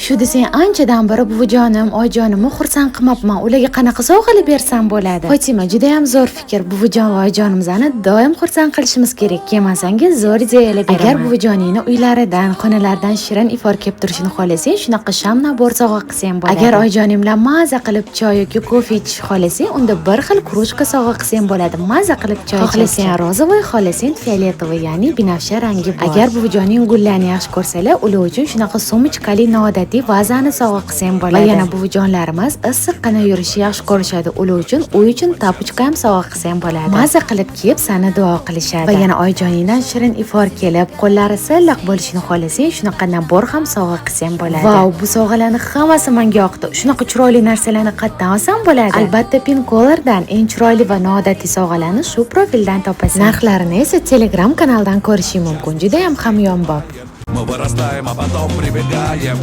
Shu desang anchadan beri buvijonim, oyijonimni xursand qilmabman. Ularga qanaqa sovg'alar bersam bo'ladi? Fotima, juda ham zo'r fikr. Buvijon va oyijonimizni doim xursand qilishimiz kerak. Kelmasangiz zo'r ideyalar beraman. Agar buvijoningni uylaridan, xonalaridan shirin ifor kelib turishini xohlasang, shunaqa sham nabor sovg'a qilsang bo'ladi. Agar oyijoning bilan maza qilib choy yoki kofe ichish xohlasang, unda bir xil krujka sovg'a qilsang bo'ladi. Maza qilib choy xohlasang rozovoy, xohlasang fioletovoy, ya'ni binafsha rangi bor. Agar buvijoning gullarni yaxshi ko'rsalar, ular uchun shunaqa so'michkali noodatiy vazani sovg'a qilsang bo'ladi. Va yana buvijonlarimiz issiqqina yurishni yaxshi ko'rishadi. Ular uchun uy uchun tapuchka ham sovg'a qilsang bo'ladi. Maza qilib kiyib sani duo qilishadi. Va yana oyijoningdan shirin ifor kelib, qo'llari silliq bo'lishini xohlasang, shunaqa nabor ham sovg'a qilsang bo'ladi. Vau, bu sovg'alarning hammasi menga yoqdi. Shunaqa chiroyli narsalarni qayerdan olsam bo'ladi? Albatta, Pincolor'dan eng chiroyli va noodatiy sovg'alarni shu profildan topasiz. Narxlarini esa Telegram kanaldan ko'rishing mumkin. Juda ham hamyonbop. Мы вырастаем, а потом прибегаем.